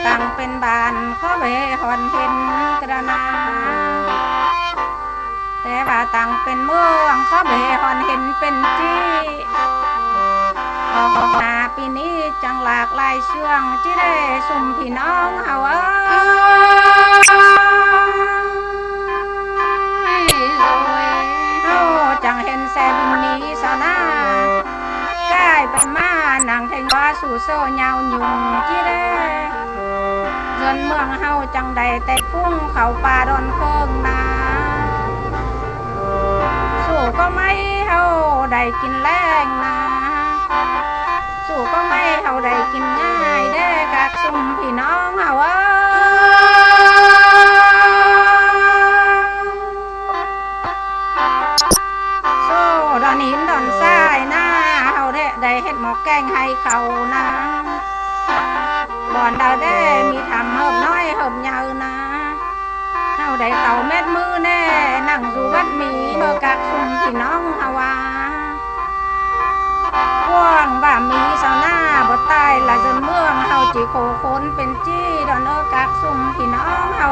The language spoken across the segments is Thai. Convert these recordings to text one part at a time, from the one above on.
ตั้งเป็นบานเขาไปหอนเห็นกระนาแต่ว่าตั้งเป็นเมืองเขาไปหอนเห็นเป็นจี้ออกมาปีนี้จังหลากหลายเชื่องที่ได้สุ่มพี่น้องเฮาจังเห็นแซ่บินมีสาวหน้ากลายเป็นมาหนังแทงว่าสู่โซ่ยาวยุงที่ได้เงินเมืองเฮาจังใดแต่พุ่งเขาป่าดอนเคิงนาสู่ก็ไม่เฮาได้กินแรงนาสู่ก็ไม่เฮาได้กินง่ายเด้กักซุ่มพี่น้องเฮาดอนหินดอนทรายหน้าเฮาได้เฮ็ดหมอกแกงให้เขานะบ่อนดาวได้มีทำเฮิบน้อยเฮิบยาวนะเฮาได้เต่าเม็ดมือแน่นั่งอยู่วัดมีเมื่อกักซุ่มพี่น้องเฮาว่าว่างบ่ามีสาวหน้าบ่ตายละจนเมืองเฮาจิโคคนเป็นจี้ดอนกักซุ่มพี่น้องเฮา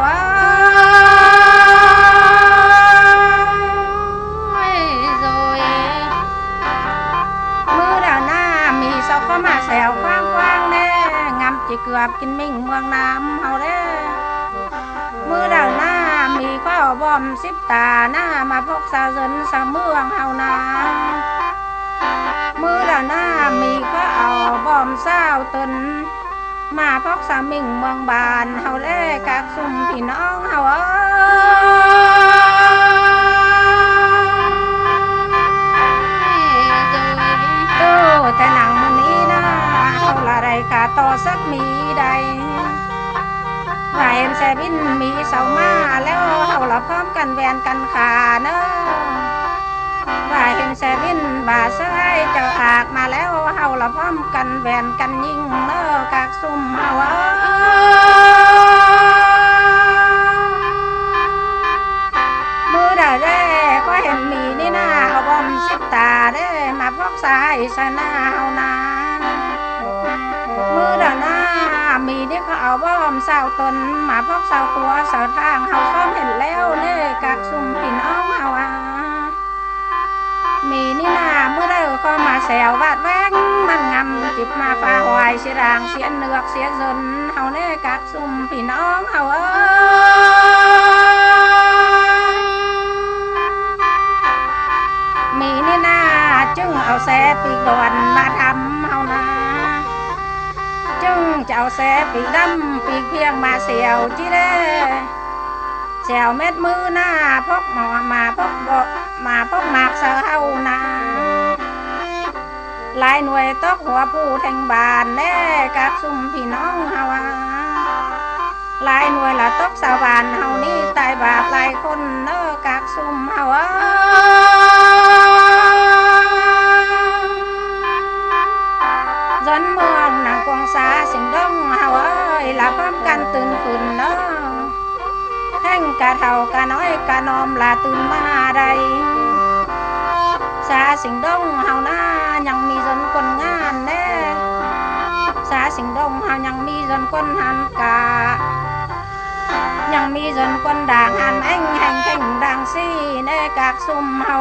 มาแซวกว้างๆแน่งามจิเกือบกินมิ่งเมืองน้ำเฮาเด้มือดาวหน้ามีข้าวบอมสิบตาหน้ามาพกสาวเซินสาวเมืองเฮานามือดาวหน้ามีข้าวบอมสาวตนมาพกสาวมิ่งเมืองบานเฮาเด้กักซุ่มพี่น้องเฮาแต่หนังมันนี้นะเขาละไรกาต่อสักมีใดไหวแซบินมีเสามาแล้วเขาละพร้อมกันแวนกันขาเนอะไหวแซบินบาเสยเจ้าอากมาแล้วเขาละพร้อมกันแวนกันยิ่งเนอะกากซุ่มเฮามือได้แร่ก็เห็นมีนี่นะเอาบอมสิบตาได้มาพกสายสนาเฮานามือดาหน้ามีนี่เขาเอาบอมสาวตนมาพกสาวตัวสาวทางเฮาซ้อมเห็นแล้วเน่กักซุ่มพี่น้องเฮามีนี่นาเมื่อได้ก็มาแซววาดแวงมันงำจิบมาฝ่าหวายเสียรางเสียเนือกเสียจนเฮาเน่กักซุ่มพี่น้องเฮามีนี่นาจึงเอาแซ่ปีกดอนมาทำเฮานาจึงจะเอาแซ่ปีกดำปีกเพียงมาเสียวจีเด้เสียวเม็ดมือหน้าพกหมอมาพกบ่มาพกหมากเสือเฮานาลายหน่วยตกหัวผู้แทงบานแน่กักซุ่มพี่น้องเฮาลายหน่วยละตกสาวบานเฮานี่ตายบาปหลายคนเนอกักซุ่มเฮาจนเมืองนางกวงสาสิงดงเฮาละพร้อมกันตื่นขึ้นเนอแห่งกะเท่ากะน้อยกะนอมละตื่นมาใดสาสิงดงเฮานายังมีจนคนงานแน่สาสิงดงเฮายังมีจนคนหันกะยังมีจนคนด่างหันแองแห่งแข่งด่างซี่แน่กักซุ่มเฮา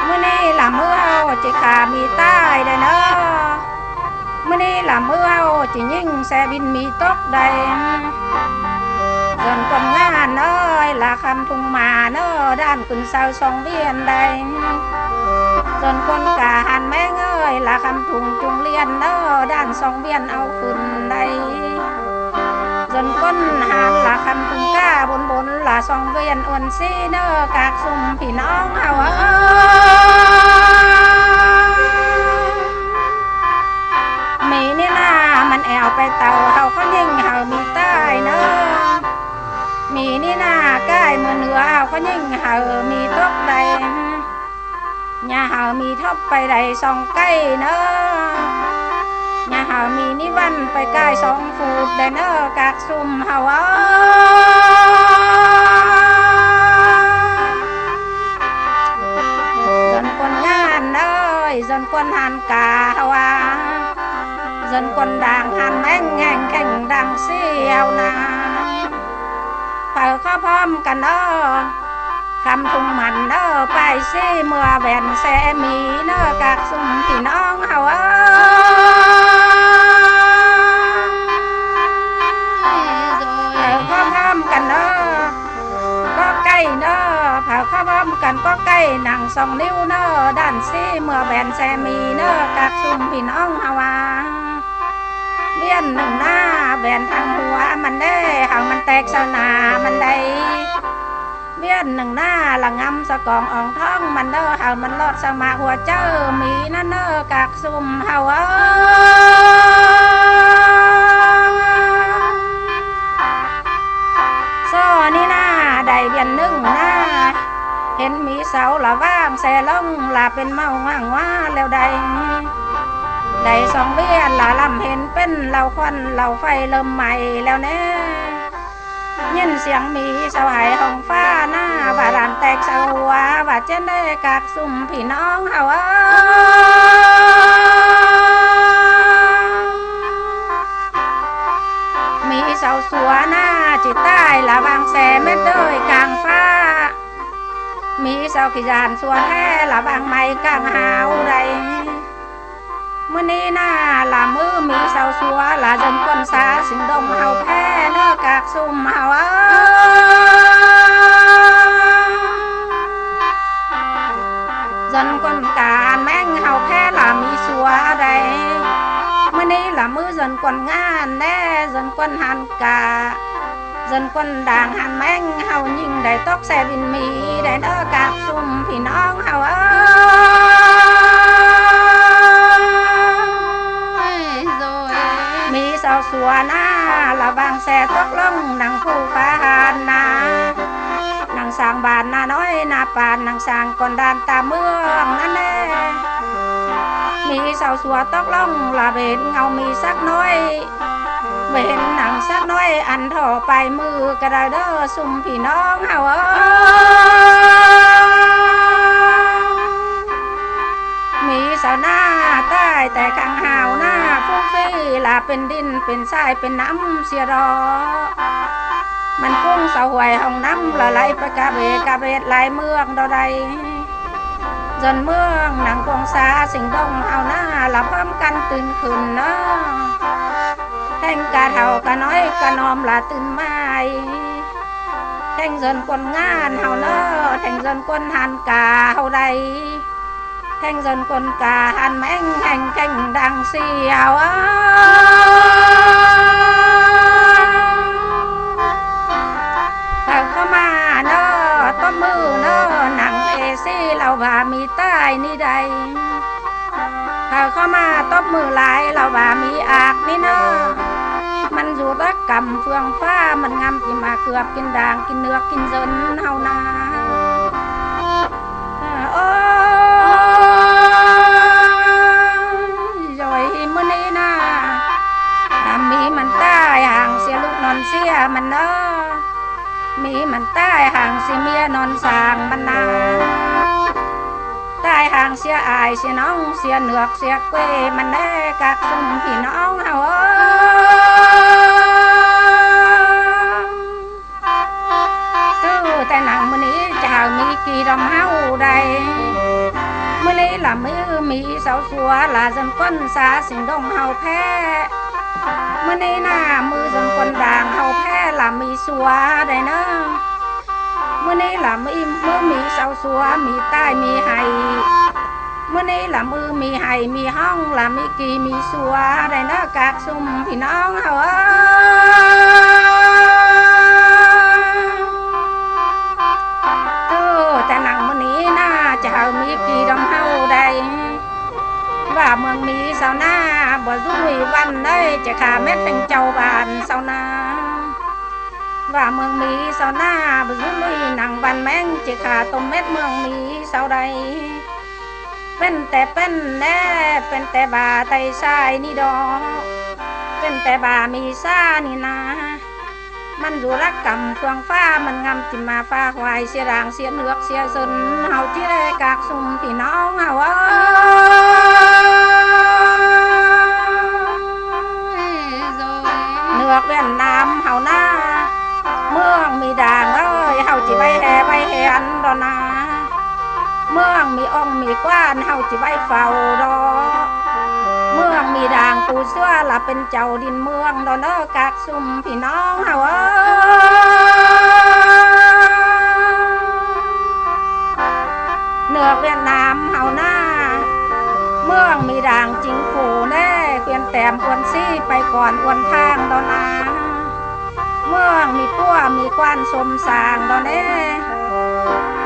มื้อนี้ละมื้อเฮาจิขามีใต้ได้เนอะมื้อนี้ละมื้อเฮาจิยิ่งแซบินมีตกได้จนคนงานเนยละคำทุ่งมาเนอด้านขึ้นเสาสองเวียนได้จนคนกาหันแม่เงยละคำทุ่งจุงเลียนเนอด้านสองเวียนเอาขึ้นได้จนคนหันละคำทุ่งก้าบนละสองเวียนอ้วนซีเนอกากซุ่มพี่น้องเฮามีนี่นามันแอวไปเต่าเฮาเขายิ่งเฮามีใต้เนอมีนี่นาใกล้เมื่อเหนือเอาเขายิ่งเฮามีตกใดญาเฮามีทบไปใดสองใกล้เนอญาเฮามีนิวันไปใกล้สองฟูดได้เนอกากซุ่มเฮาจนคนงานเนย dân quân hàn cả hoa dân quân đang hàn anh ngành cảnh đang siêu na phải khó phom cả nó khăm thùng mặn nó phải xí mưa bèn xe mì nó các sung thì nó hào khó phom cả nó có cây nó phải khó phom cần có cây nặng sòng níu nó đàn xí mưa bèn xe mì nó các sung thì nó hào biên nừng na bèn thằng hùa mình đê hằng mình tẹt sao nà mình đây biên nừng na là ngâm sao còn ỏng thong mình đơ hằng mình lọt sao mà hùa chơ mì nó nơ các sum hào so ni na đầy biên nừng naเห็น mỹ sáu là vang xe lông làเป็นเมาห่างว่าแล้วใดได้สองเบี้ยละลำเห็นเป็นเราควันเราไฟเริ่มใหม่แล้วเน่ยินเสียงมีสาวหายห้องฟ้าหน้าว่าร้านแตกสาวหัวว่าเจนได้กากสุ่มพี่น้องเฮามีสาวสัวหน้าจิตใต้ละบางแสเม็ดเดยกลางฟ้ามีสาวกิจานสัวแท้ละบางไม้กลางหาวใดมื่อนี้น่าละมือมีสาวสัวละจนคนสาสิงดงเฮาแพ้เนื้อกากซุ่มเฮาจนคนการแม่งเฮาแพ้ละมีสัวใดมื่อนี้ละมือจนคนงานแน่จนคนหันกาจนคนด่างหันแม่งเฮายิงได้ตกแสบินมีได้เนื้อกากซุ่มพี่น้องเฮามีสาวสัวหน้าละบางแสตกลงนางผู้ฟ้าหานนานางสร้างบ้านนาน้อยนาปานนางสร้างก่อนดานตาเมืองนั่นแน่มีสาวสัวตกลงละเบ็นเงามีสักน้อยเบ็นนางสักน้อยอันถ่อไปมือกระเด้อซุ่มพี่น้องเฮามีสาวหน้าใต้แต่กลางหาวหน้าฟุ้งฟี่ลาเป็นดินเป็นทรายเป็นน้ำเสียรอมันฟุ้งสาวหวยห้องน้ำละไหลไปกาเบกาเบดไหลเมืองดอใดจนเมืองหนังกองสาสิงดงเอาหน้าละพร้อมกันตื่นขึ้นเนาะแท่งกาเท่ากาน้อยกานอมละตื่นไม้แท่งจนคนงานเฮาเนาะแท่งจนคนหันกาเฮาใดแข่งจนคนกาหันแม่งแข่งแข่งดังเสียวถ้าเข้ามาเนาะต้มมือเนาะหนังเอซี่เราว่ามีใต้นี่ใดถ้าเข้ามาต้มมือหลายเราว่ามีอากนี่เนาะมันอยู่ตะกำเฟืองฟ้ามันงำกินมาเกือบกินด่างกินเนื้อกินจนเฮานามื่อนี้นะมีมันใต้ห่างเสียลูกนอนเสียมันเนอะมีมันใต้ห่างเสียเมียนอนสางมันนาใต้ห่างเสียอายเสียน้องเสียเหนือกเสียเกวมันแน่กักซุ่มพี่น้องเฮาตื้อแต่หนังมื่อนี้จะมีกี่ดำเฮาใดมื่อนี้ละมือมีสาวสัวละจนก้นสาสิงดงเฮาแพ้มื่อนี้หน้ามือจนคนด่างเฮาแพ้ละมีสัวได้เนาะมื่อนี้ละมือมีสาวสัวมีใต้มีไห้มื่อนี้ละมือมีไห้มีห้องละมีกี่มีสัวได้เนาะกากซุ่มพี่น้องเฮาแต่หนังมื่อนี้น่าจะมีกี่ดำเฮาได้ว่าเมืองมีสาวหน้าบ่รุ่ยวันได้จะขาแม่เป็นเจ้าบ้านสาวนาว่าเมืองมีสาวหน้าบ่รุ่ยหนังบันแม่งจะขาต้มเม็ดเมืองมีสาวใดเป็นแต่เป็นแน่เป็นแต่บาไตทรายนี่ดอกเป็นแต่บามีซ่านี่นะมันอยู่รักกำเฟืองฟ้ามันงำจิมาฟ้าหวายเสียด่างเสียเนือกเสียสนเฮาที่ได้กากซุ่มพี่น้องเฮา มืองมีองค์มีกว้านเฮาจิไว้เฝ้าดอกเมืองมีด่างปูเสื้อละเป็นเจ้าดินเมืองดอกเนอกากซุ่มพี่น้องเฮาเหนือเวียดนามเฮาหน้าเมืองมีด่างจริงผูแน่เปลี่ยนแต้มอวนซี่ไปก่อนอวนทางดอกนาเมืองมีปั้วมีกว้านสมสางดอกแน่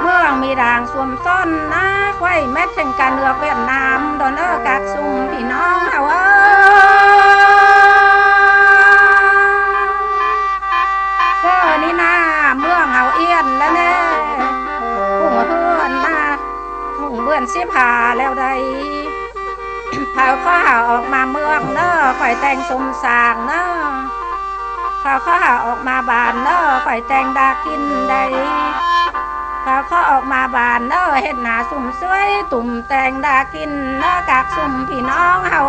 เมืองมีด่างสวมต้นนะไว้แม้ถึงการเลือกเวียดนามดอนเนอร์กากซุ่มพี่น้องเฮาเจ้านี่นาเมืองเฮาเอียนแล้วแน่ผู้เฮือนนาหุ่งเบื่อนสิพาแล้วใดเผาข้อหาออกมาเมืองเนอข่อยแต่งสมสางเนอเผาข้อหาออกมาบานเนอข่อยแต่งดากินใดเขาออกมาบานเนอเห็ดหนาสุ่มสวยตุ่มแตงดากินเนอกากสุ่มพี่น้องเฮา